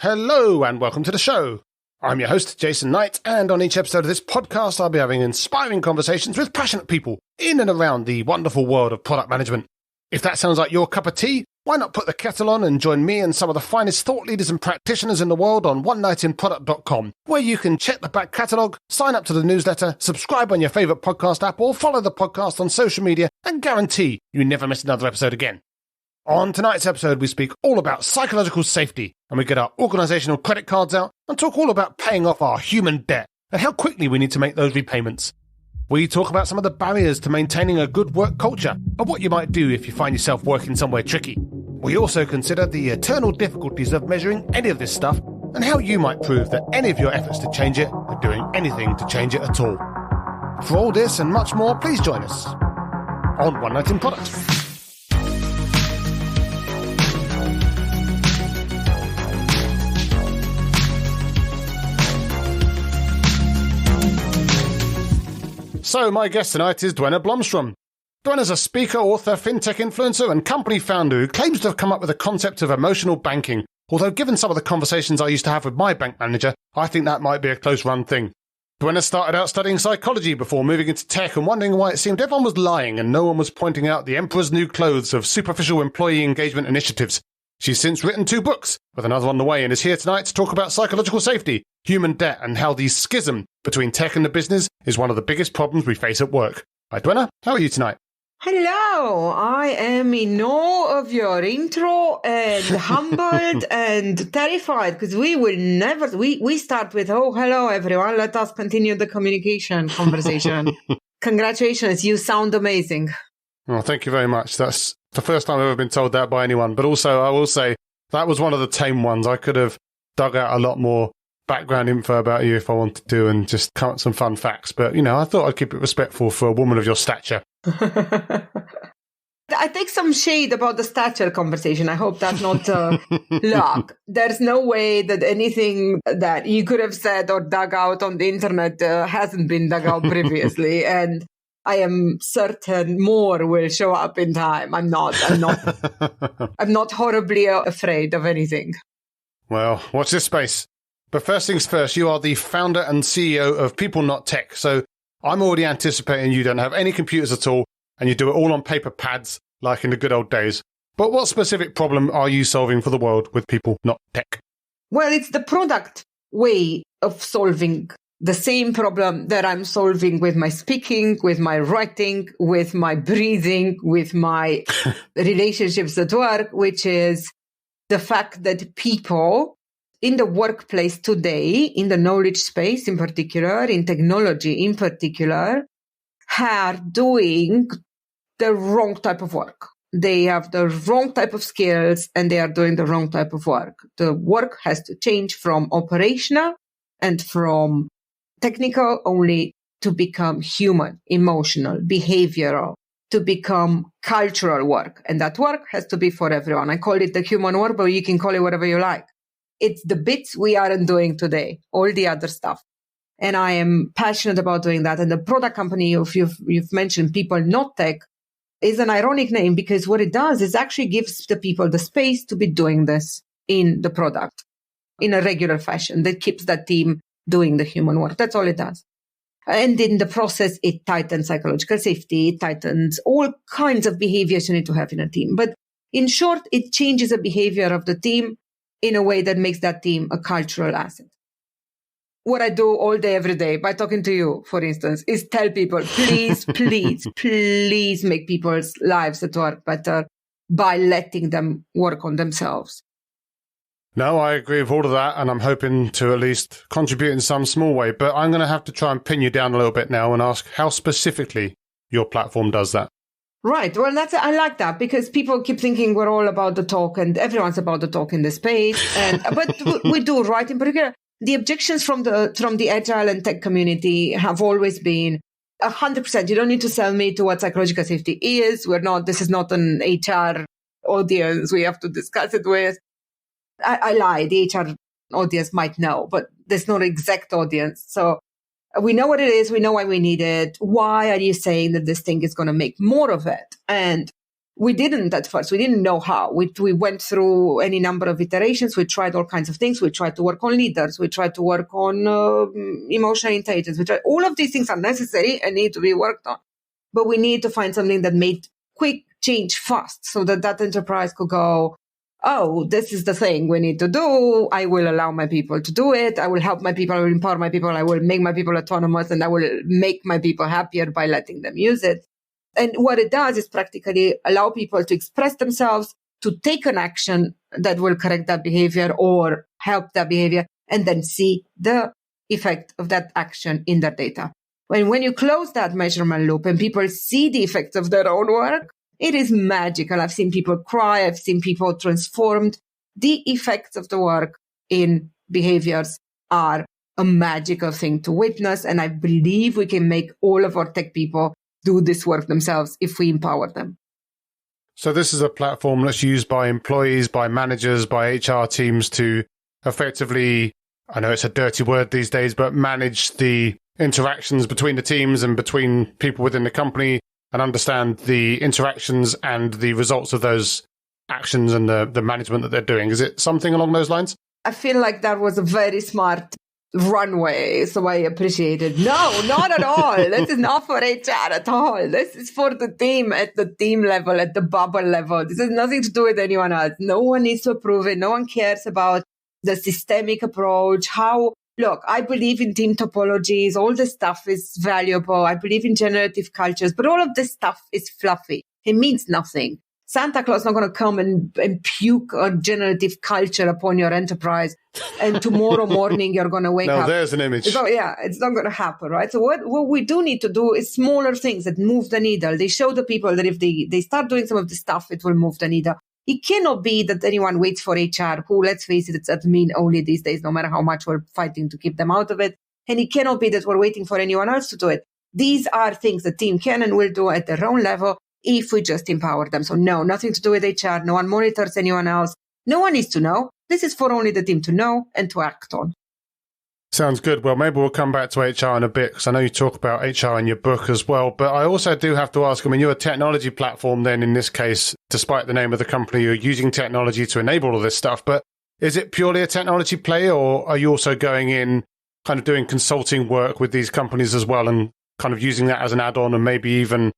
Hello and welcome to the show. I'm your host, Jason Knight, and on each episode of this podcast, I'll be having inspiring conversations with passionate people in and around the wonderful world of product management. If that sounds like your cup of tea, why not put the kettle on and join me and some of the finest thought leaders and practitioners in the world on onenightinproduct.com, where you can check the back catalogue, sign up to the newsletter, subscribe on your favourite podcast app, or follow the podcast on social media and guarantee you never miss another episode again. On tonight's episode, we speak all about psychological safety, and we get our organisational credit cards out and talk all about paying off our human debt and how quickly we need to make those repayments. We talk about some of the barriers to maintaining a good work culture and what you might do if you find yourself working somewhere tricky. We also consider the eternal difficulties of measuring any of this stuff and how you might prove that any of your efforts to change it are doing anything to change it at all. For all this and much more, please join us on One Night in Product. So my guest tonight is Duena Blomstrom. Duena's a speaker, author, fintech influencer and company founder who claims to have come up with the concept of emotional banking, although given some of the conversations I used to have with my bank manager, I think that might be a close-run thing. Duena started out studying psychology before moving into tech and wondering why it seemed everyone was lying and no one was pointing out the emperor's new clothes of superficial employee engagement initiatives. She's since written 2 books, with another on the way, and is here tonight to talk about psychological safety, human debt, and how the schism between tech and the business is one of the biggest problems we face at work. Hi, Duena. How are you tonight? Hello. I am in awe of your intro and humbled and terrified because we will never, we start with, oh, hello, everyone. Let us continue the communication conversation. Congratulations. You sound amazing. Well, thank you very much. That's the first time I've ever been told that by anyone. But also, I will say, that was one of the tame ones. I could have dug out a lot more background info about you if I wanted to and just come up with some fun facts. But, you know, I thought I'd keep it respectful for a woman of your stature. I take some shade about the stature conversation. I hope that's not luck. There's no way that anything that you could have said or dug out on the internet hasn't been dug out previously. And I am certain more will show up in time. I'm not horribly afraid of anything. Well, watch this space. But first things first, you are the founder and CEO of People Not Tech. So I'm already anticipating you don't have any computers at all and you do it all on paper pads like in the good old days. But what specific problem are you solving for the world with People Not Tech? Well, it's the product way of solving the same problem that I'm solving with my speaking, with my writing, with my breathing, with my relationships at work, which is the fact that people in the workplace today, in the knowledge space in particular, in technology in particular, are doing the wrong type of work. They have the wrong type of skills and they are doing the wrong type of work. The work has to change from operational and from technical only to become human, emotional, behavioral, to become cultural work. And that work has to be for everyone. I call it the human work, but you can call it whatever you like. It's the bits we aren't doing today, all the other stuff. And I am passionate about doing that. And the product company, you've mentioned People Not Tech, is an ironic name because what it does is actually gives the people the space to be doing this in the product in a regular fashion that keeps that team doing the human work. That's all it does. And in the process, it tightens psychological safety. It tightens all kinds of behaviors you need to have in a team. But in short, it changes the behavior of the team in a way that makes that team a cultural asset. What I do all day, every day, by talking to you, for instance, is tell people, please, please, please make people's lives at work better by letting them work on themselves. No, I agree with all of that, and I'm hoping to at least contribute in some small way, but I'm going to have to try and pin you down a little bit now and ask how specifically your platform does that. Right. Well, I like that because people keep thinking we're all about the talk and everyone's about the talk in the space. But we do, right? In particular, the objections from the agile and tech community have always been 100%. You don't need to sell me to what psychological safety is. This is not an HR audience we have to discuss it with. I lie. The HR audience might know, but there's no exact audience. So we know what it is. We know why we need it. Why are you saying that this thing is going to make more of it? And We didn't at first. We didn't know how. We went through any number of iterations. We tried all kinds of things. We tried to work on leaders. We tried to work on emotional intelligence. All of these things are necessary and need to be worked on. But we need to find something that made quick change fast so that enterprise could go, oh, this is the thing we need to do. I will allow my people to do it. I will help my people. I will empower my people. I will make my people autonomous, and I will make my people happier by letting them use it. And what it does is practically allow people to express themselves, to take an action that will correct that behavior or help that behavior, and then see the effect of that action in their data. When you close that measurement loop and people see the effects of their own work, it is magical. I've seen people cry. I've seen people transformed. The effects of the work in behaviors are a magical thing to witness. And I believe we can make all of our tech people do this work themselves if we empower them. So this is a platform that's used by employees, by managers, by HR teams to effectively, I know it's a dirty word these days, but manage the interactions between the teams and between people within the company, and understand the interactions and the results of those actions and the management that they're doing. Is it something along those lines? I feel like that was a very smart runway, so I appreciate it. No, not at all. This is not for HR at all. This is for the team at the team level, at the bubble level. This has nothing to do with anyone else. No one needs to approve it. No one cares about the systemic approach. Look, I believe in team topologies. All this stuff is valuable. I believe in generative cultures, but all of this stuff is fluffy. It means nothing. Santa Claus is not going to come and puke a generative culture upon your enterprise. And tomorrow morning, you're going to wake up. No, there's an image. So, yeah, it's not going to happen, right? So what we do need to do is smaller things that move the needle. They show the people that if they start doing some of this stuff, it will move the needle. It cannot be that anyone waits for HR, who, let's face it, it's admin only these days, no matter how much we're fighting to keep them out of it. And it cannot be that we're waiting for anyone else to do it. These are things the team can and will do at their own level if we just empower them. So no, nothing to do with HR. No one monitors anyone else. No one needs to know. This is for only the team to know and to act on. Sounds good. Well, maybe we'll come back to HR in a bit, because I know you talk about HR in your book as well. But I also do have to ask, I mean, you're a technology platform then in this case, despite the name of the company, you're using technology to enable all this stuff. But is it purely a technology play, or are you also going in kind of doing consulting work with these companies as well and kind of using that as an add-on and maybe even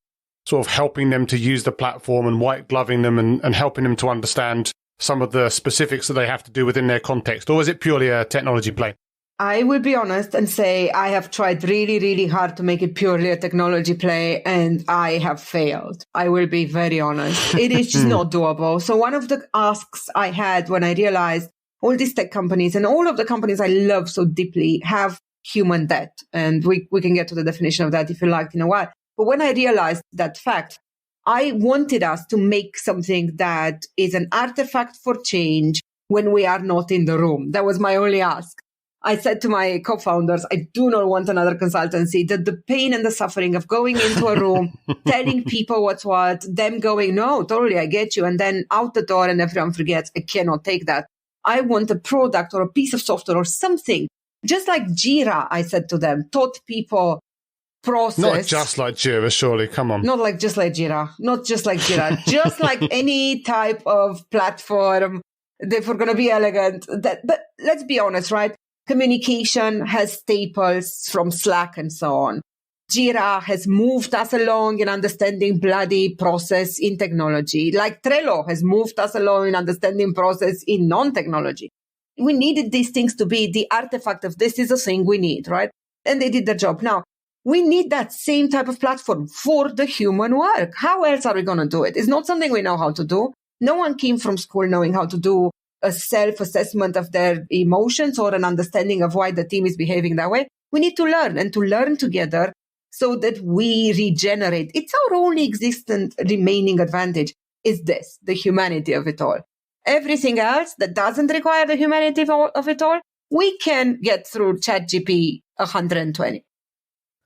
sort of helping them to use the platform and white gloving them and helping them to understand some of the specifics that they have to do within their context? Or is it purely a technology play? I will be honest and say I have tried really, really hard to make it purely a technology play, and I have failed. I will be very honest. It is just not doable. So one of the asks I had when I realized all these tech companies and all of the companies I love so deeply have human debt. And we can get to the definition of that if you like in a while. But when I realized that fact, I wanted us to make something that is an artifact for change when we are not in the room. That was my only ask. I said to my co-founders, I do not want another consultancy. That the pain and the suffering of going into a room, telling people what's what, them going, no, totally, I get you. And then out the door and everyone forgets. I cannot take that. I want a product or a piece of software or something. Just like Jira, I said to them, taught people process. Not just like Jira, surely. Come on. Not like just like Jira. Not just like Jira. Just like any type of platform. If we're going to be elegant. But let's be honest, right? Communication has staples from Slack and so on. Jira has moved us along in understanding bloody process in technology, like Trello has moved us along in understanding process in non-technology. We needed these things to be the artifact of this is a thing we need, right? And they did their job. Now, we need that same type of platform for the human work. How else are we going to do it? It's not something we know how to do. No one came from school knowing how to do a self-assessment of their emotions or an understanding of why the team is behaving that way. We need to learn and to learn together so that we regenerate. It's our only existent remaining advantage is this, the humanity of it all. Everything else that doesn't require the humanity of it all, we can get through ChatGPT 120.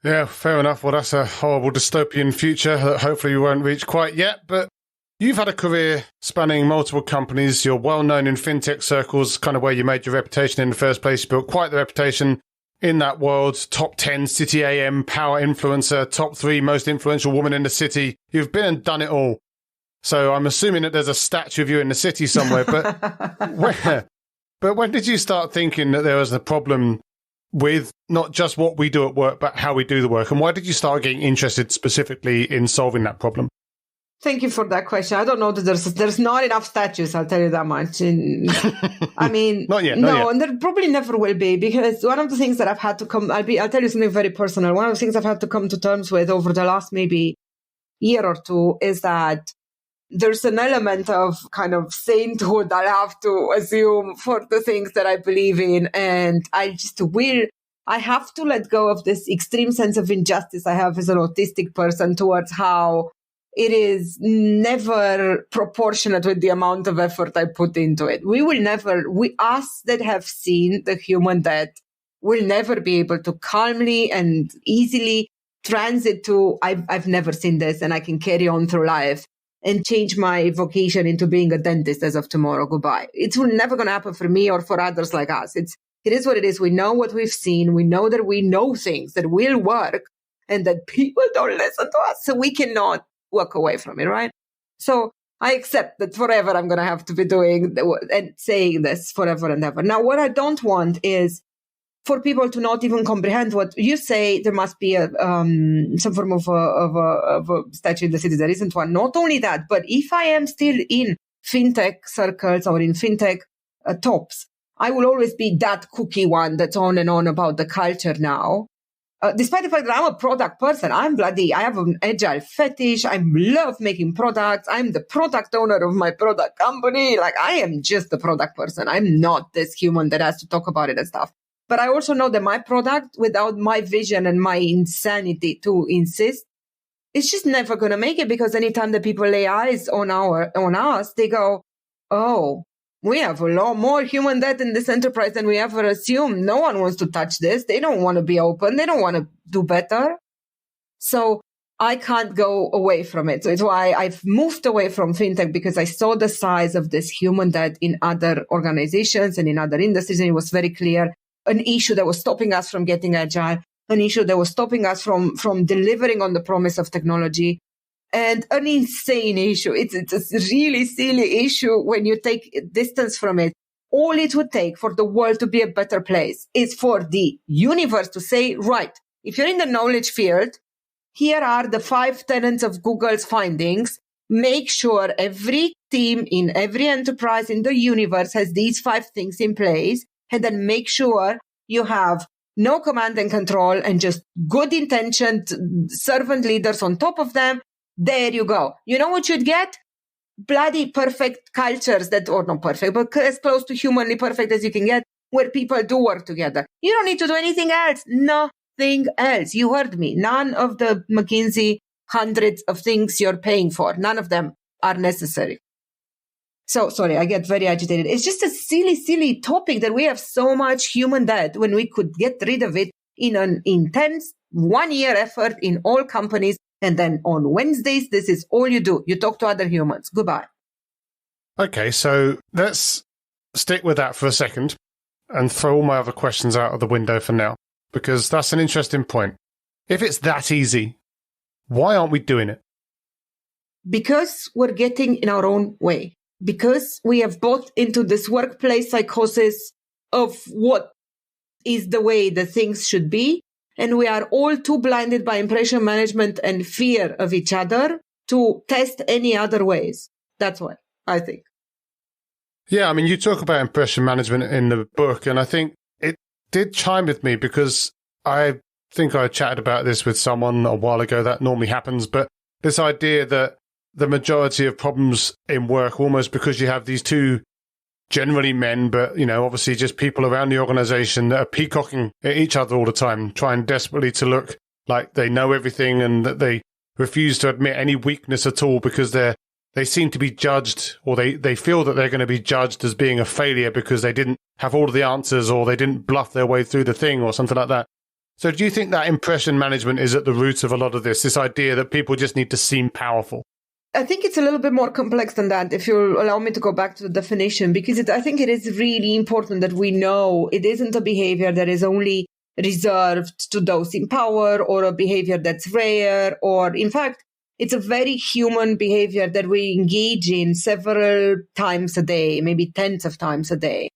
Yeah, fair enough. Well, that's a horrible dystopian future that hopefully we won't reach quite yet, but you've had a career spanning multiple companies. You're well known in fintech circles, kind of where you made your reputation in the first place. You built quite the reputation in that world. Top 10 City AM power influencer, top 3 most influential woman in the city. You've been and done it all. So I'm assuming that there's a statue of you in the city somewhere. But when did you start thinking that there was a problem with not just what we do at work, but how we do the work? And why did you start getting interested specifically in solving that problem? Thank you for that question. I don't know that there's not enough statues, I'll tell you that much. I mean, not yet. And there probably never will be, because one of the things that I've had to I'll tell you something very personal. One of the things I've had to come to terms with over the last maybe year or two is that there's an element of kind of sainthood I have to assume for the things that I believe in. And I have to let go of this extreme sense of injustice I have as an autistic person towards how it is never proportionate with the amount of effort I put into it. Us that have seen the human death will never be able to calmly and easily transit to, I've never seen this and I can carry on through life and change my vocation into being a dentist as of tomorrow. Goodbye. It's never going to happen for me or for others like us. It is what it is. We know what we've seen. We know that we know things that will work and that people don't listen to us. So we cannot walk away from it, right? So I accept that forever I'm going to have to be doing and saying this forever and ever. Now, what I don't want is for people to not even comprehend what you say. There must be some form of a statue in the city. There isn't one. Not only that, but if I am still in fintech circles or in fintech tops, I will always be that cookie one that's on and on about the culture now. Despite the fact that I'm a product person, I have an agile fetish. I love making products. I'm the product owner of my product company. Like, I am just the product person. I'm not this human that has to talk about it and stuff. But I also know that my product, without my vision and my insanity to insist, it's just never going to make it, because anytime that people lay eyes on us, they go, oh, we have a lot more human debt in this enterprise than we ever assumed. No one wants to touch this. They don't want to be open. They don't want to do better. So I can't go away from it. So it's why I've moved away from fintech, because I saw the size of this human debt in other organizations and in other industries. And it was very clear, an issue that was stopping us from getting agile, an issue that was stopping us from delivering on the promise of technology. And an insane issue. It's a really silly issue when you take distance from it. All it would take for the world to be a better place is for the universe to say, right, if you're in the knowledge field, here are the 5 tenets of Google's findings. Make sure every team in every enterprise in the universe has these 5 things in place. And then make sure you have no command and control and just good intentioned servant leaders on top of them. There you go. You know what you'd get? Bloody perfect cultures or not perfect, but as close to humanly perfect as you can get, where people do work together. You don't need to do anything else. Nothing else. You heard me. None of the McKinsey hundreds of things you're paying for. None of them are necessary. So, sorry, I get very agitated. It's just a silly, silly topic that we have so much human debt when we could get rid of it in an intense 1-year effort in all companies. And then on Wednesdays, this is all you do. You talk to other humans. Goodbye. Okay, so let's stick with that for a second and throw all my other questions out of the window for now, because that's an interesting point. If it's that easy, why aren't we doing it? Because we're getting in our own way. Because we have bought into this workplace psychosis of what is the way the things should be. And we are all too blinded by impression management and fear of each other to test any other ways. That's why, I think. Yeah, I mean, you talk about impression management in the book, and I think it did chime with me, because I think I chatted about this with someone a while ago. That normally happens, but this idea that the majority of problems in work, almost because you have these two generally men, but, obviously just people around the organization that are peacocking at each other all the time, trying desperately to look like they know everything, and that they refuse to admit any weakness at all, because they seem to be judged, or they feel that they're going to be judged as being a failure because they didn't have all of the answers, or they didn't bluff their way through the thing, or something like that. So do you think that impression management is at the root of a lot of this idea that people just need to seem powerful? I think it's a little bit more complex than that, if you'll allow me to go back to the definition, because I think it is really important that we know it isn't a behavior that is only reserved to those in power, or a behavior that's rare, or in fact, It's a very human behavior that we engage in several times a day, maybe tens of times a day.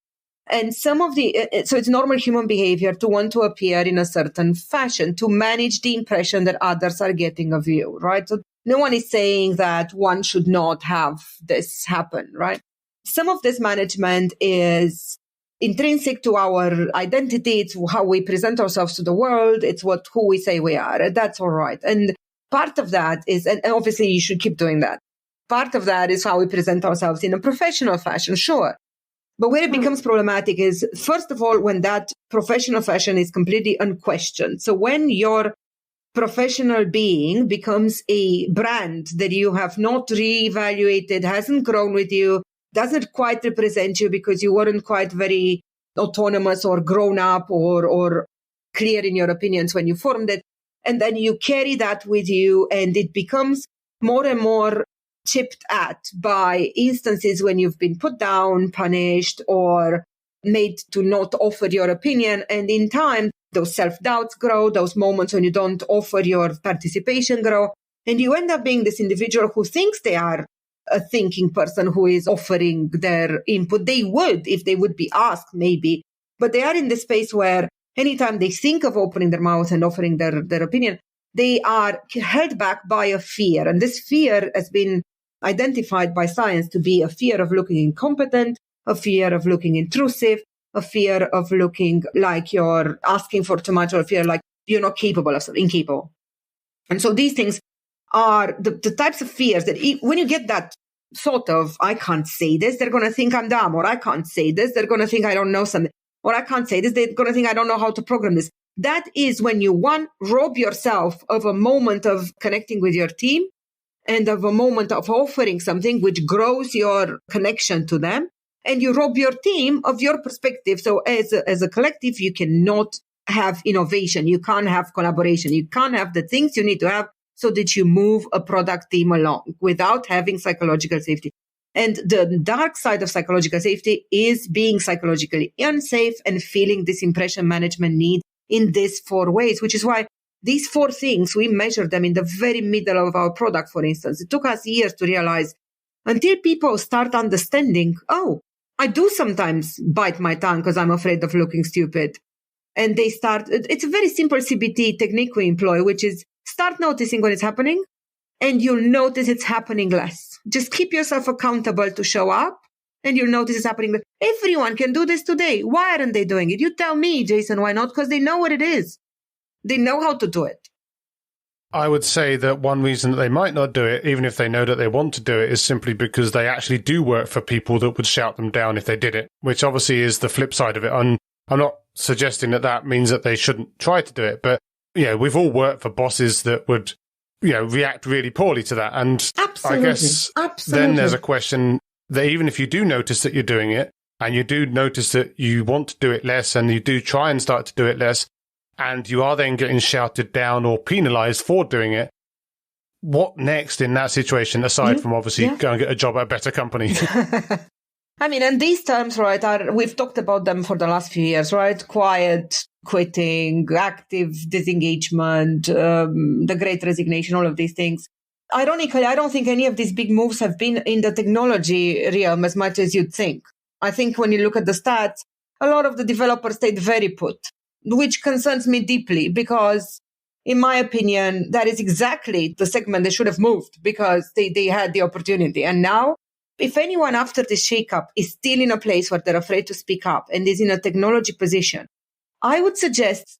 And so it's normal human behavior to want to appear in a certain fashion, to manage the impression that others are getting of you, right? So no one is saying that one should not have this happen, right? Some of this management is intrinsic to our identity. It's how we present ourselves to the world. It's who we say we are. That's all right. And part of that is, and obviously you should keep doing that. Part of that is how we present ourselves in a professional fashion, sure. But where it becomes problematic is, first of all, when that professional fashion is completely unquestioned. So when your professional being becomes a brand that you have not reevaluated, hasn't grown with you, doesn't quite represent you because you weren't quite very autonomous or grown up or clear in your opinions when you formed it. And then you carry that with you, and it becomes more and more chipped at by instances when you've been put down, punished, or made to not offer your opinion. And in time, those self-doubts grow, those moments when you don't offer your participation grow, and you end up being this individual who thinks they are a thinking person who is offering their input. They would, if they would be asked, maybe, but they are in the space where anytime they think of opening their mouth and offering their opinion, they are held back by a fear. And this fear has been identified by science to be a fear of looking incompetent, a fear of looking intrusive, a fear of looking like you're asking for too much, or a fear like you're not capable of something, incapable. And so these things are the types of fears that when you get that sort of, I can't say this, they're going to think I'm dumb, or I can't say this, they're going to think I don't know something, or I can't say this, they're going to think I don't know how to program this. That is when you, rob yourself of a moment of connecting with your team and of a moment of offering something which grows your connection to them. And you rob your team of your perspective. So as a collective, you cannot have innovation. You can't have collaboration. You can't have the things you need to have so that you move a product team along without having psychological safety. And the dark side of psychological safety is being psychologically unsafe and feeling this impression management need in these 4 ways, which is why these 4 things, we measure them in the very middle of our product, for instance. It took us years to realize, until people start understanding, oh, I do sometimes bite my tongue because I'm afraid of looking stupid. And they start, it's a very simple CBT technique we employ, which is start noticing when it's happening, and you'll notice it's happening less. Just keep yourself accountable to show up, and you'll notice it's happening. Everyone can do this today. Why aren't they doing it? You tell me, Jason, why not? Because they know what it is. They know how to do it. I would say that one reason that they might not do it, even if they know that they want to do it, is simply because they actually do work for people that would shout them down if they did it, which obviously is the flip side of it. I'm not suggesting that means that they shouldn't try to do it, but we've all worked for bosses that would react really poorly to that. And Absolutely. I guess then there's a question that even if you do notice that you're doing it, and you do notice that you want to do it less, and you do try and start to do it less, and you are then getting shouted down or penalized for doing it, what next in that situation, aside from obviously go and get a job at a better company? I mean, and these terms, right, we've talked about them for the last few years, right? Quiet quitting, active disengagement, the great resignation, all of these things. Ironically, I don't think any of these big moves have been in the technology realm as much as you'd think. I think when you look at the stats, a lot of the developers stayed very put, which concerns me deeply because, in my opinion, that is exactly the segment they should have moved because they had the opportunity. And now, if anyone after this shakeup is still in a place where they're afraid to speak up and is in a technology position, I would suggest,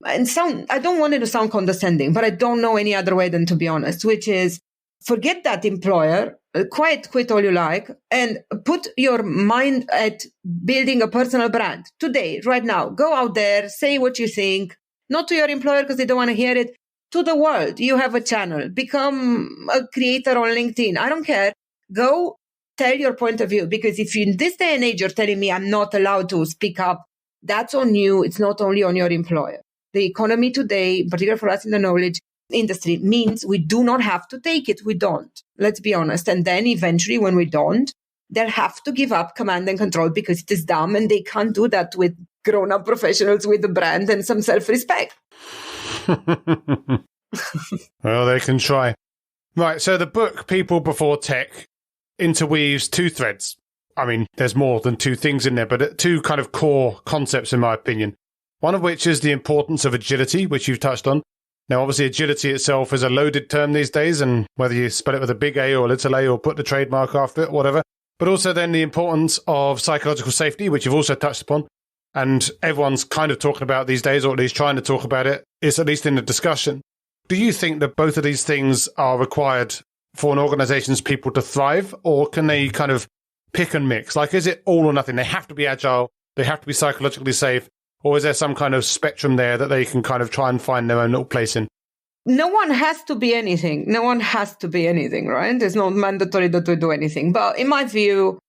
and I don't want it to sound condescending, but I don't know any other way than to be honest, which is forget that employer, quit all you like, and put your mind at building a personal brand today, right now. Go out there, say what you think, not to your employer because they don't want to hear it, to the world. You have a channel, become a creator on LinkedIn. I don't care. Go tell your point of view, because if in this day and age you're telling me I'm not allowed to speak up, that's on you. It's not only on your employer. The economy today, particularly for us in the knowledge industry, means we do not have to take it. We don't. Let's be honest. And then eventually when we don't, they'll have to give up command and control because it is dumb, and they can't do that with grown-up professionals with a brand and some self-respect. Well, they can try. Right. So the book, People Before Tech, interweaves two threads. I mean, there's more than two things in there, but two kind of core concepts, in my opinion. One of which is the importance of agility, which you've touched on. Now, obviously, agility itself is a loaded term these days, and whether you spell it with a big A or a little a or put the trademark after it, whatever. But also then the importance of psychological safety, which you've also touched upon. And everyone's kind of talking about these days, or at least trying to talk about it, is at least in the discussion. Do you think that both of these things are required for an organization's people to thrive, or can they kind of pick and mix? Like, is it all or nothing? They have to be agile, they have to be psychologically safe, or is there some kind of spectrum there that they can kind of try and find their own little place in? No one has to be anything. No one has to be anything, right? It's not mandatory that we do anything. But in my view,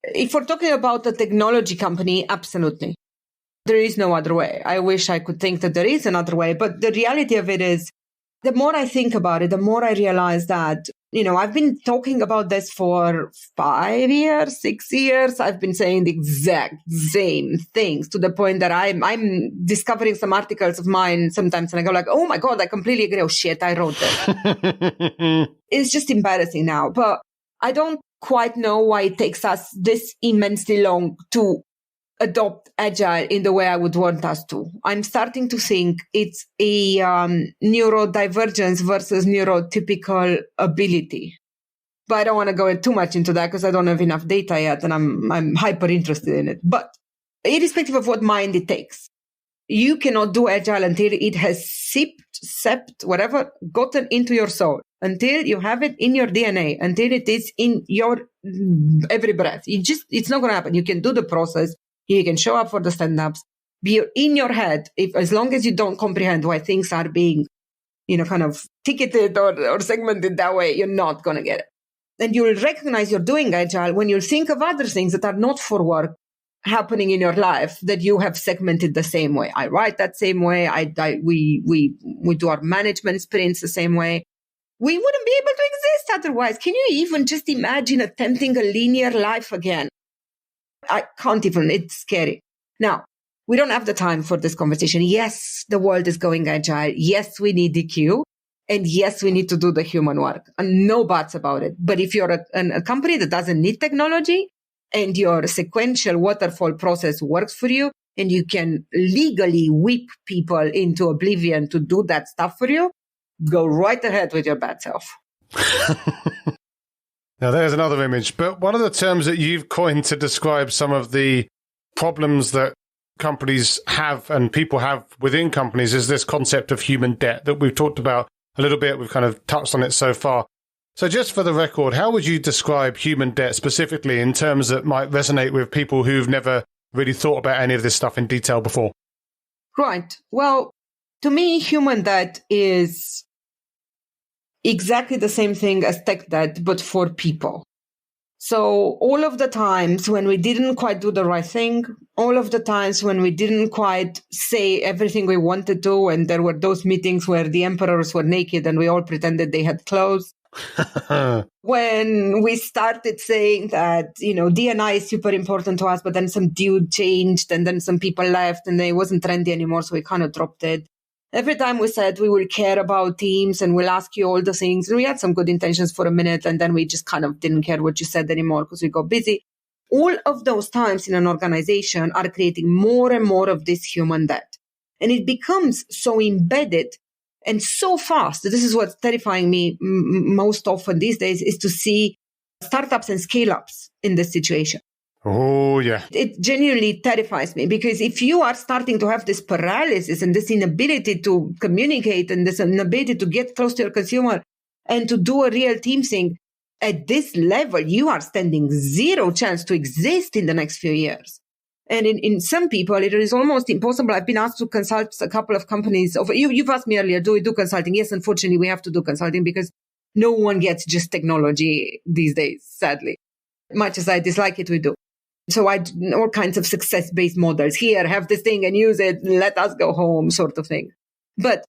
if we're talking about a technology company, absolutely. There is no other way. I wish I could think that there is another way. But the reality of it is, the more I think about it, the more I realize that, I've been talking about this for 5 years, 6 years. I've been saying the exact same things to the point that I'm discovering some articles of mine sometimes and I go like, oh my God, I completely agree. Oh shit, I wrote that. It's just embarrassing now. But I don't quite know why it takes us this immensely long to adopt agile in the way I would want us to. I'm starting to think it's a neurodivergence versus neurotypical ability. But I don't want to go too much into that because I don't have enough data yet and I'm hyper interested in it. But irrespective of what mind it takes, you cannot do agile until it has seeped, whatever, gotten into your soul, until you have it in your DNA, until it is in your every breath. It's not going to happen. You can do the process. You can show up for the stand-ups, be in your head, as long as you don't comprehend why things are being, kind of ticketed or segmented that way, you're not going to get it. And you'll recognize you're doing agile when you think of other things that are not for work happening in your life that you have segmented the same way. I write that same way. We do our management sprints the same way. We wouldn't be able to exist otherwise. Can you even just imagine attempting a linear life again? I can't even, it's scary. Now, we don't have the time for this conversation. Yes, the world is going agile. Yes, we need DQ. And yes, we need to do the human work. And no buts about it. But if you're a company that doesn't need technology and your sequential waterfall process works for you and you can legally whip people into oblivion to do that stuff for you, go right ahead with your bad self. Now, there's another image, but one of the terms that you've coined to describe some of the problems that companies have and people have within companies is this concept of human debt that we've talked about a little bit. We've kind of touched on it so far. So just for the record, how would you describe human debt specifically in terms that might resonate with people who've never really thought about any of this stuff in detail before? Right. Well, to me, human debt is exactly the same thing as tech debt, but for people. So all of the times when we didn't quite do the right thing, all of the times when we didn't quite say everything we wanted to, and there were those meetings where the emperors were naked and we all pretended they had clothes. When we started saying that, D&I is super important to us, but then some dude changed and then some people left and it wasn't trendy anymore, so we kind of dropped it. Every time we said we will care about teams and we'll ask you all the things, and we had some good intentions for a minute, and then we just kind of didn't care what you said anymore because we got busy. All of those times in an organization are creating more and more of this human debt. And it becomes so embedded and so fast. This is what's terrifying me most often these days, is to see startups and scale-ups in this situation. Oh, yeah. It genuinely terrifies me, because if you are starting to have this paralysis and this inability to communicate and this inability to get close to your consumer and to do a real team thing at this level, you are standing zero chance to exist in the next few years. And in some people, it is almost impossible. I've been asked to consult a couple of companies. You've asked me earlier, do we do consulting? Yes, unfortunately, we have to do consulting because no one gets just technology these days, sadly. Much as I dislike it, we do. So I do all kinds of success-based models. Here, have this thing and use it, let us go home, sort of thing. But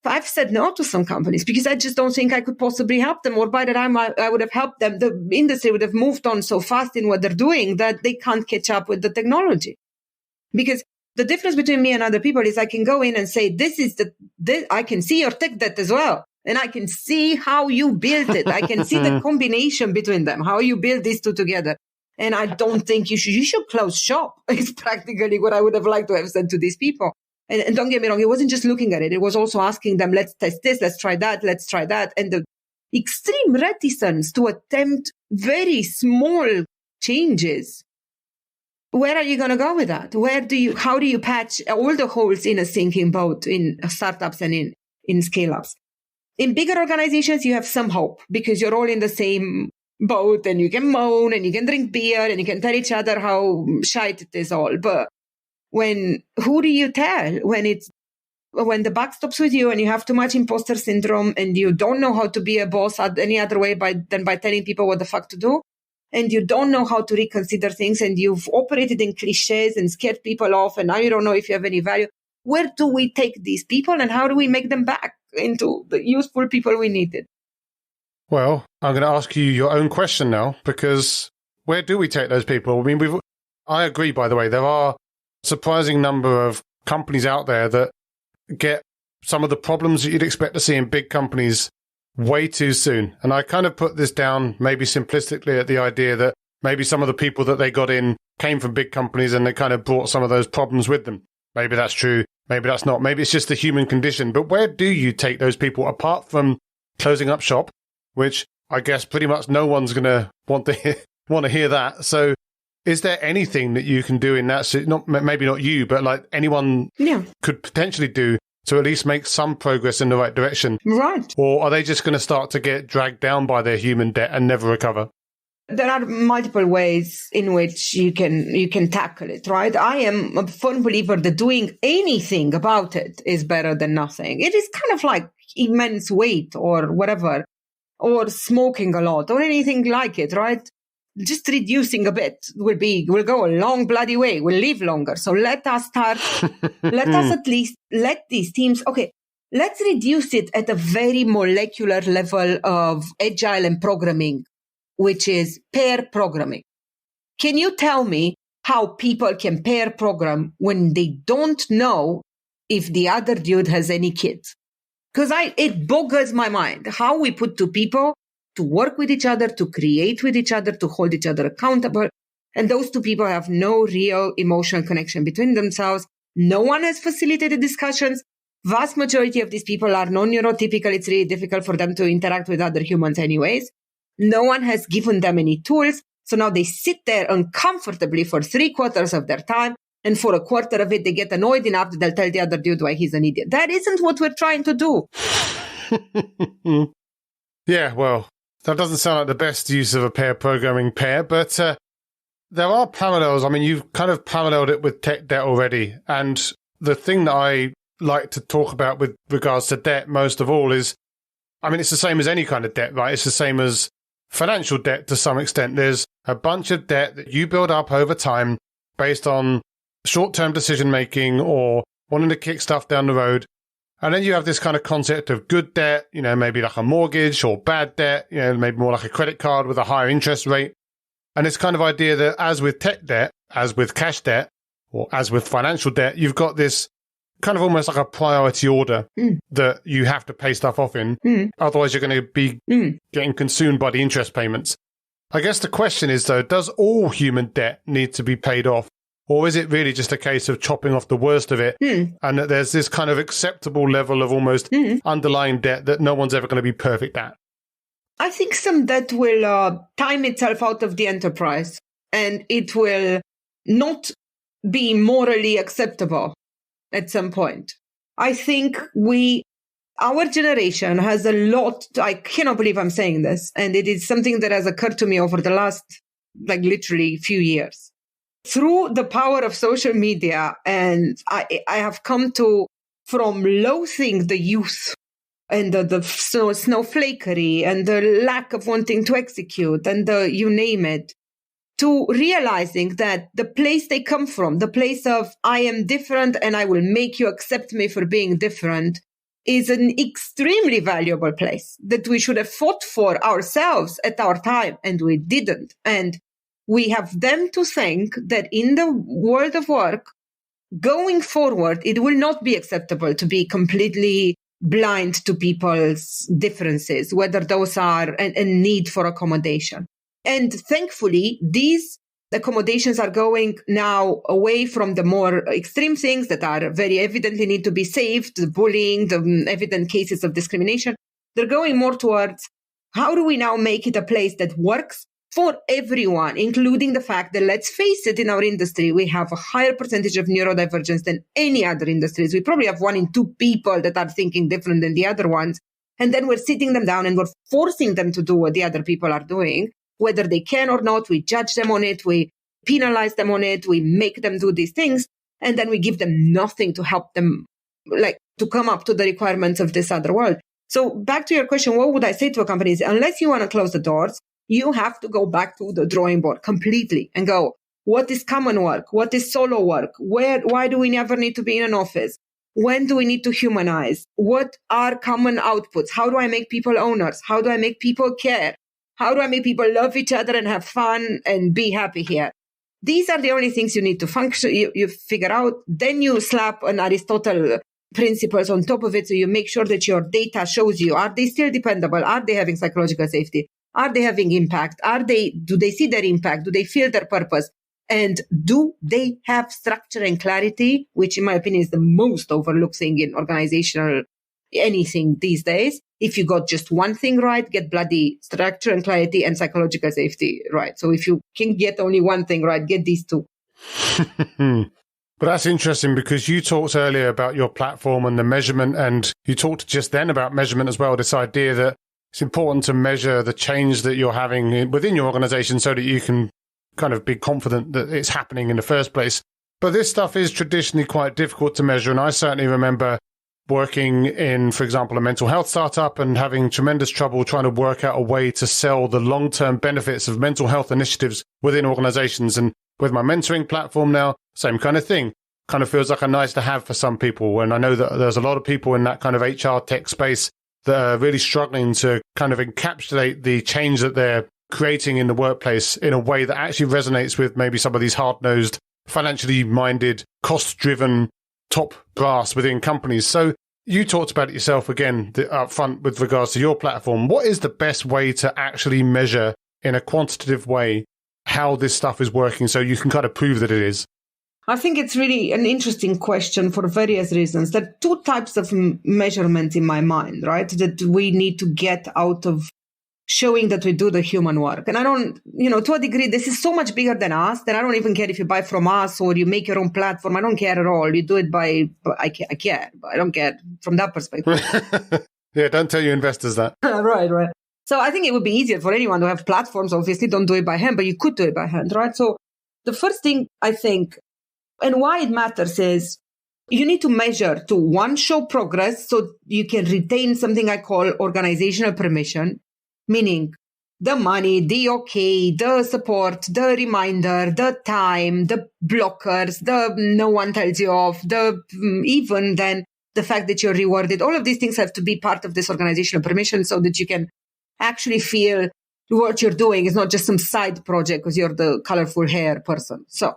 I've said no to some companies because I just don't think I could possibly help them. Or by the time I would have helped them, the industry would have moved on so fast in what they're doing that they can't catch up with the technology. Because the difference between me and other people is I can go in and say, I can see your tech debt as well. And I can see how you built it. I can see the combination between them, how you build these two together. And I don't think you should close shop. It's practically what I would have liked to have said to these people. And don't get me wrong, it wasn't just looking at it. It was also asking them, let's test this, let's try that. And the extreme reticence to attempt very small changes. Where are you going to go with that? How do you patch all the holes in a sinking boat in startups and in scale-ups? In bigger organizations, you have some hope because you're all in the same boat and you can moan and you can drink beer and you can tell each other how shite it is all. But who do you tell when the buck stops with you and you have too much imposter syndrome and you don't know how to be a boss any other way than by telling people what the fuck to do? And you don't know how to reconsider things and you've operated in cliches and scared people off and now you don't know if you have any value. Where do we take these people and how do we make them back into the useful people we needed? Well, I'm going to ask you your own question now, because where do we take those people? I mean, I agree, by the way, there are a surprising number of companies out there that get some of the problems that you'd expect to see in big companies way too soon. And I kind of put this down maybe simplistically at the idea that maybe some of the people that they got in came from big companies and they kind of brought some of those problems with them. Maybe that's true. Maybe that's not. Maybe it's just the human condition. But where do you take those people apart from closing up shop, which I guess pretty much no one's going to want to hear that. So is there anything that you can do in that? Maybe not you, but like anyone could potentially do to at least make some progress in the right direction? Right. Or are they just going to start to get dragged down by their human debt and never recover? There are multiple ways in which you can tackle it, right? I am a firm believer that doing anything about it is better than nothing. It is kind of like immense weight or whatever, or smoking a lot or anything like it, right? Just reducing a bit will go a long bloody way. We'll live longer. So let us at least let these teams, okay, let's reduce it at a very molecular level of agile and programming, which is pair programming. Can you tell me how people can pair program when they don't know if the other dude has any kids? Because it boggles my mind how we put two people to work with each other, to create with each other, to hold each other accountable. And those two people have no real emotional connection between themselves. No one has facilitated discussions. Vast majority of these people are non-neurotypical. It's really difficult for them to interact with other humans anyways. No one has given them any tools. So now they sit there uncomfortably for 3/4 of their time. And for 1/4 of it, they get annoyed enough that they'll tell the other dude why he's an idiot. That isn't what we're trying to do. Yeah, well, that doesn't sound like the best use of a pair programming pair, but there are parallels. I mean, you've kind of paralleled it with tech debt already. And the thing that I like to talk about with regards to debt most of all is, I mean, it's the same as any kind of debt, right? It's the same as financial debt to some extent. There's a bunch of debt that you build up over time based on short-term decision-making or wanting to kick stuff down the road. And then you have this kind of concept of good debt, maybe like a mortgage, or bad debt, maybe more like a credit card with a higher interest rate. And this kind of idea that as with tech debt, as with cash debt, or as with financial debt, you've got this kind of almost like a priority order that you have to pay stuff off in. Otherwise, you're going to be getting consumed by the interest payments. I guess the question is, though, does all human debt need to be paid off? Or is it really just a case of chopping off the worst of it and that there's this kind of acceptable level of almost underlying debt that no one's ever going to be perfect at? I think some debt will time itself out of the enterprise and it will not be morally acceptable at some point. I think our generation has a lot, I cannot believe I'm saying this, and it is something that has occurred to me over the last, literally few years. Through the power of social media, and I have come to, from loathing the youth and the snowflakery and the lack of wanting to execute and the you name it, to realizing that the place they come from, the place of I am different and I will make you accept me for being different, is an extremely valuable place that we should have fought for ourselves at our time, and we didn't. And we have them to thank that in the world of work, going forward, it will not be acceptable to be completely blind to people's differences, whether those are a need for accommodation. And thankfully, these accommodations are going now away from the more extreme things that are very evidently need to be saved, the bullying, the evident cases of discrimination. They're going more towards how do we now make it a place that works for everyone, including the fact that, let's face it, in our industry, we have a higher percentage of neurodivergence than any other industries. We probably have 1 in 2 people that are thinking different than the other ones. And then we're sitting them down and we're forcing them to do what the other people are doing, whether they can or not. We judge them on it. We penalize them on it. We make them do these things. And then we give them nothing to help them, like, to come up to the requirements of this other world. So back to your question, what would I say to a company is, unless you want to close the doors, you have to go back to the drawing board completely and go, what is common work? What is solo work? Why do we never need to be in an office? When do we need to humanize? What are common outputs? How do I make people owners? How do I make people care? How do I make people love each other and have fun and be happy here? These are the only things you need to function. You figure out. Then you slap an Aristotle principles on top of it. So you make sure that your data shows you, are they still dependable? Are they having psychological safety? Are they having impact? Do they see their impact? Do they feel their purpose? And do they have structure and clarity, which in my opinion is the most overlooked thing in organizational anything these days? If you got just one thing right, get bloody structure and clarity and psychological safety right. So if you can get only one thing right, get these 2. But that's interesting because you talked earlier about your platform and the measurement, and you talked just then about measurement as well, this idea that it's important to measure the change that you're having within your organization so that you can kind of be confident that it's happening in the first place. But this stuff is traditionally quite difficult to measure. And I certainly remember working in, for example, a mental health startup and having tremendous trouble trying to work out a way to sell the long-term benefits of mental health initiatives within organizations. And with my mentoring platform now, same kind of thing. Kind of feels like a nice to have for some people. And I know that there's a lot of people in that kind of HR tech space that are really struggling to kind of encapsulate the change that they're creating in the workplace in a way that actually resonates with maybe some of these hard-nosed, financially minded, cost-driven top brass within companies. So you talked about it yourself again up front with regards to your platform. What is the best way to actually measure in a quantitative way how this stuff is working so you can kind of prove that it is? I think it's really an interesting question for various reasons. There are 2 types of measurements in my mind, right, that we need to get out of showing that we do the human work. And I don't, to a degree, this is so much bigger than us that I don't even care if you buy from us or you make your own platform. I don't care at all. You do it I care, but I don't care from that perspective. Yeah, don't tell your investors that. Right. So I think it would be easier for anyone to have platforms. Obviously, don't do it by hand, but you could do it by hand, right? So the first thing I think, and why it matters, is you need to measure to, 1, show progress so you can retain something I call organizational permission, meaning the money, the okay, the support, the reminder, the time, the blockers, the no one tells you off, even then the fact that you're rewarded. All of these things have to be part of this organizational permission so that you can actually feel what you're doing is not just some side project because you're the colorful hair person. So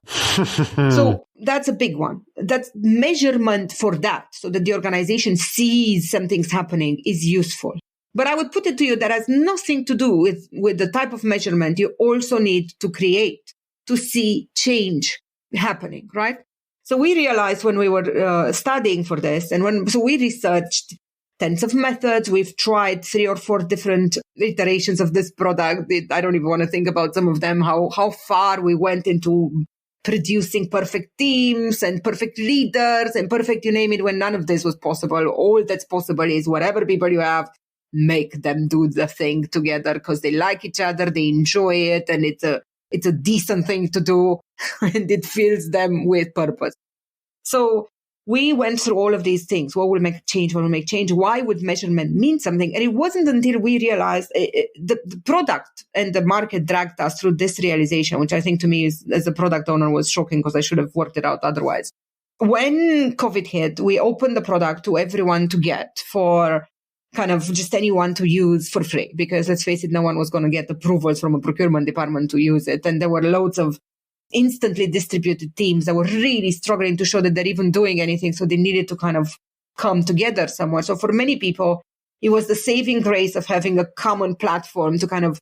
that's a big one. That's measurement for that, so that the organization sees something's happening, is useful. But I would put it to you that has nothing to do with the type of measurement you also need to create to see change happening, right? So we realized when we were studying for this, so we researched tens of methods. We've tried 3 or 4 different iterations of this product. I don't even want to think about some of them, how far we went into producing perfect teams and perfect leaders and perfect, you name it, when none of this was possible. All that's possible is whatever people you have, make them do the thing together because they like each other, they enjoy it, and it's a decent thing to do and it fills them with purpose. So we went through all of these things. What will make change? What will make change? Why would measurement mean something? And it wasn't until we realized the product and the market dragged us through this realization, which I think to me as a product owner was shocking because I should have worked it out otherwise. When COVID hit, we opened the product to everyone to get for kind of just anyone to use for free, because let's face it, no one was going to get approvals from a procurement department to use it. And there were loads of instantly distributed teams that were really struggling to show that they're even doing anything. So they needed to kind of come together somewhere. So for many people, it was the saving grace of having a common platform to kind of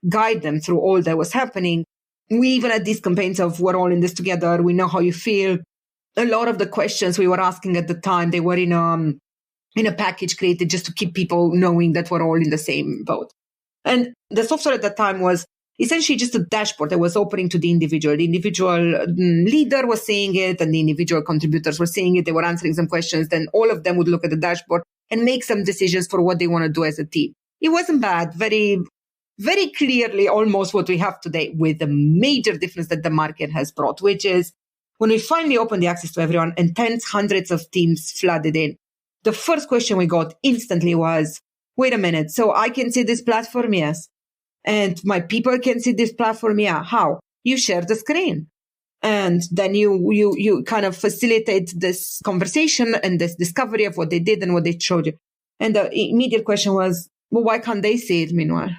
guide them through all that was happening. We even had these campaigns of we're all in this together. We know how you feel. A lot of the questions we were asking at the time, they were in a package created just to keep people knowing that we're all in the same boat. And the software at that time was essentially just a dashboard that was opening to the individual. The individual leader was seeing it and the individual contributors were seeing it. They were answering some questions. Then all of them would look at the dashboard and make some decisions for what they want to do as a team. It wasn't bad. Very, very clearly almost what we have today, with the major difference that the market has brought, which is when we finally opened the access to everyone and tens, hundreds of teams flooded in, the first question we got instantly was, wait a minute, so I can see this platform? Yes. And my people can see this platform? Yeah. How? You share the screen. And then you kind of facilitate this conversation and this discovery of what they did and what they showed you. And the immediate question was, well, why can't they see it meanwhile?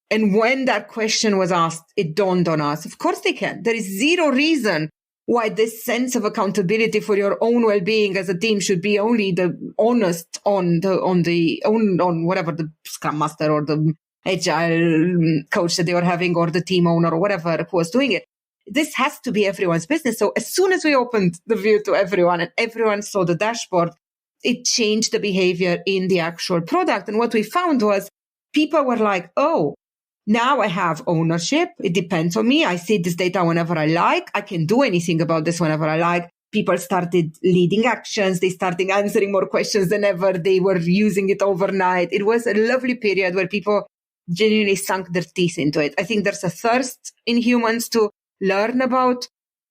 And when that question was asked, it dawned on us. Of course they can. There is zero reason why this sense of accountability for your own well-being as a team should be only the honest on whatever the Scrum Master or the Agile coach that they were having or the team owner or whatever who was doing it. This has to be everyone's business. So as soon as we opened the view to everyone and everyone saw the dashboard, it changed the behavior in the actual product. And what we found was people were like, oh, now I have ownership. It depends on me. I see this data whenever I like. I can do anything about this whenever I like. People started leading actions. They started answering more questions than ever. They were using it overnight. It was a lovely period where people genuinely sunk their teeth into it. I think there's a thirst in humans to learn about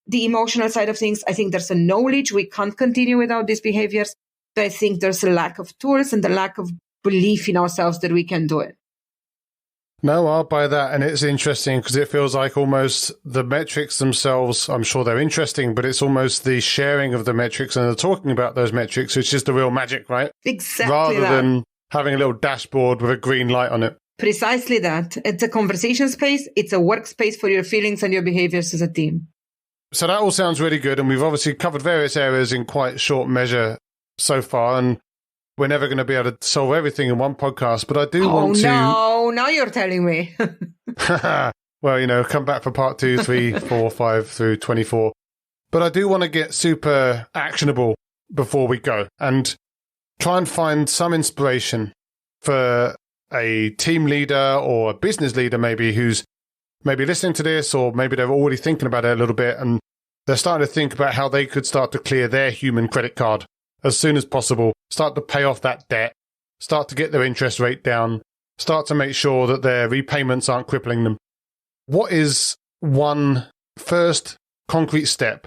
the emotional side of things. I think there's a knowledge we can't continue without these behaviors. But I think there's a lack of tools and the lack of belief in ourselves that we can do it. No, I'll buy that. And it's interesting because it feels like almost the metrics themselves, I'm sure they're interesting, but it's almost the sharing of the metrics and the talking about those metrics, which is the real magic, right? Exactly. Rather than having a little dashboard with a green light on it. Precisely that. It's a conversation space. It's a workspace for your feelings and your behaviors as a team. So that all sounds really good. And we've obviously covered various areas in quite short measure so far. And we're never going to be able to solve everything in one podcast. But I do want to... Oh, no, now you're telling me. Well, come back for part 2, 3, 4, 5 through 24. But I do want to get super actionable before we go and try and find some inspiration for a team leader or a business leader maybe who's maybe listening to this, or maybe they're already thinking about it a little bit and they're starting to think about how they could start to clear their human credit card as soon as possible, start to pay off that debt, start to get their interest rate down, start to make sure that their repayments aren't crippling them. What is one first concrete step,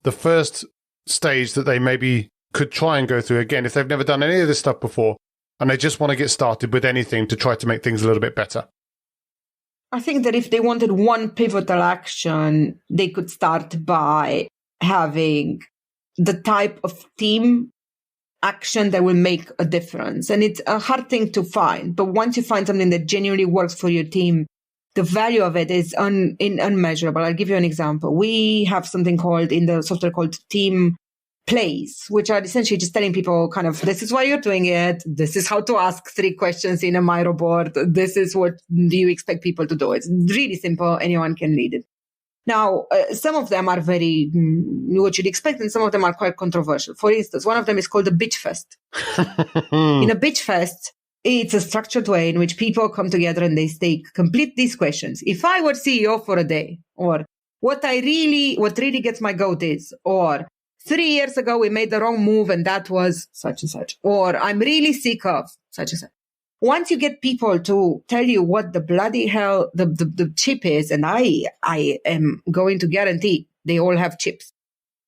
the first stage that they maybe could try and go through again if they've never done any of this stuff before and they just want to get started with anything to try to make things a little bit better? I think that if they wanted one pivotal action, they could start by having the type of team action that will make a difference. And it's a hard thing to find. But once you find something that genuinely works for your team, the value of it is unmeasurable. I'll give you an example. We have something called in the software called team plays, which are essentially just telling people kind of, this is why you're doing it. This is how to ask 3 questions in a Miro board. This is what do you expect people to do. It's really simple. Anyone can lead it. Now, some of them are very what you'd expect, and some of them are quite controversial. For instance, one of them is called a bitch fest. In a bitch fest, it's a structured way in which people come together and they complete these questions. If I were CEO for a day, or what really gets my goat is, or 3 years ago, we made the wrong move and that was such and such. Or I'm really sick of such and such. Once you get people to tell you what the bloody hell the chip is, and I am going to guarantee they all have chips,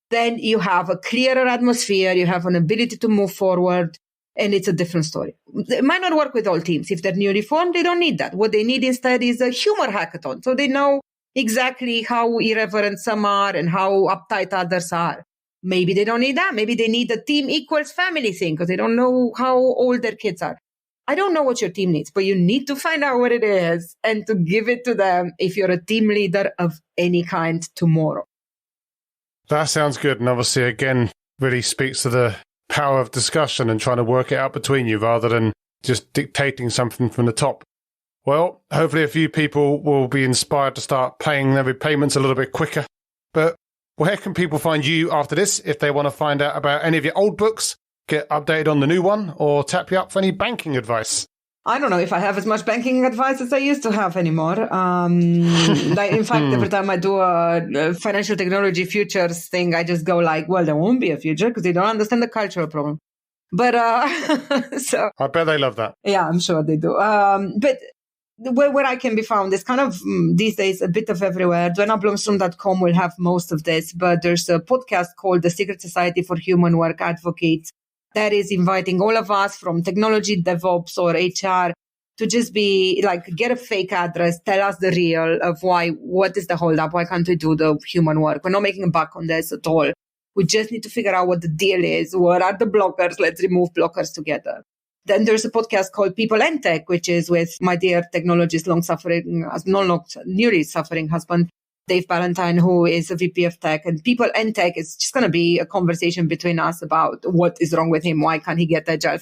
then you have a clearer atmosphere, you have an ability to move forward, and it's a different story. It might not work with all teams. If they're newly formed, they don't need that. What they need instead is a humor hackathon. So they know exactly how irreverent some are and how uptight others are. Maybe they don't need that. Maybe they need a team equals family thing because they don't know how old their kids are. I don't know what your team needs, but you need to find out what it is and to give it to them if you're a team leader of any kind tomorrow. That sounds good. And obviously, again, really speaks to the power of discussion and trying to work it out between you rather than just dictating something from the top. Well, hopefully a few people will be inspired to start paying their repayments a little bit quicker. But where can people find you after this if they want to find out about any of your old books, get updated on the new one, or tap you up for any banking advice? I don't know if I have as much banking advice as I used to have anymore. In fact, every time I do a financial technology futures thing, I just go like, well, there won't be a future because they don't understand the cultural problem. But so I bet they love that. Yeah, I'm sure they do. But where I can be found is kind of these days a bit of everywhere. DuenaBlomstrom.com will have most of this, but there's a podcast called The Secret Society for Human Work Advocates that is inviting all of us from technology, DevOps, or HR to just be like, get a fake address, tell us the real of what is the holdup? Why can't we do the human work? We're not making a buck on this at all. We just need to figure out what the deal is. What are the blockers? Let's remove blockers together. Then there's a podcast called People and Tech, which is with my dear technologist, newly suffering husband, Dave Ballantyne, who is a VP of Tech. And People and Tech is just going to be a conversation between us about what is wrong with him. Why can't he get agile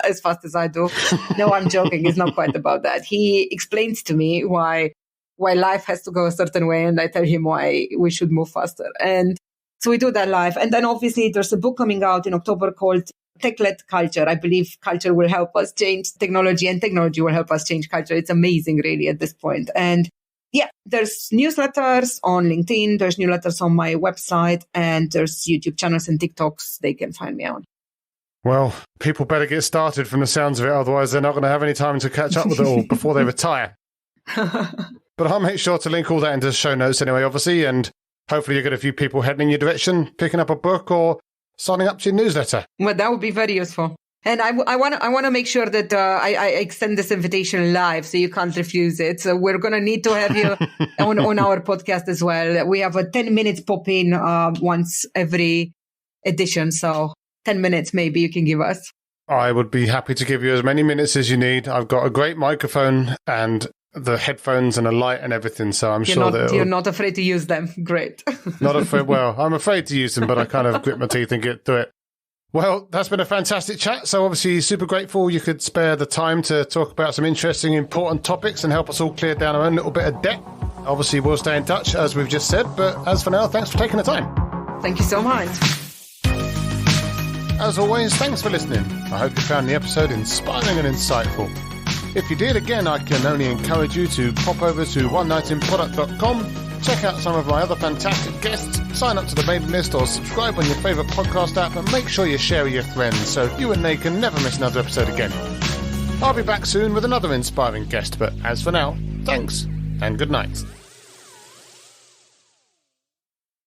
as fast as I do? No, I'm joking. It's not quite about that. He explains to me why life has to go a certain way, and I tell him why we should move faster. And so we do that live. And then obviously there's a book coming out in October called Tech-Led Culture. I believe culture will help us change technology and technology will help us change culture. It's amazing really at this point. And yeah, there's newsletters on LinkedIn. There's newsletters on my website and there's YouTube channels and TikToks they can find me on. Well, people better get started from the sounds of it. Otherwise, they're not going to have any time to catch up with it all before they retire. But I'll make sure to link all that into the show notes anyway, obviously. And hopefully you get a few people heading in your direction, picking up a book or signing up to your newsletter. Well, that would be very useful. And I want to make sure that I extend this invitation live so you can't refuse it. So we're going to need to have you on our podcast as well. We have a 10 minutes pop in once every edition. So 10 minutes maybe you can give us. I would be happy to give you as many minutes as you need. I've got a great microphone and the headphones and a light and everything, so I'm sure that you're not afraid to use them. Great. Not afraid. Well, I'm afraid to use them, but I kind of grit my teeth and get through it. Well, that's been a fantastic chat. So obviously super grateful you could spare the time to talk about some interesting, important topics and help us all clear down our own little bit of debt. Obviously, we'll stay in touch, as we've just said. But as for now, thanks for taking the time. Thank you so much. As always, thanks for listening. I hope you found the episode inspiring and insightful. If you did, again, I can only encourage you to pop over to onenightinproduct.com, check out some of my other fantastic guests, sign up to the mailing list or subscribe on your favourite podcast app and make sure you share with your friends so you and they can never miss another episode again. I'll be back soon with another inspiring guest, but as for now, thanks and good night.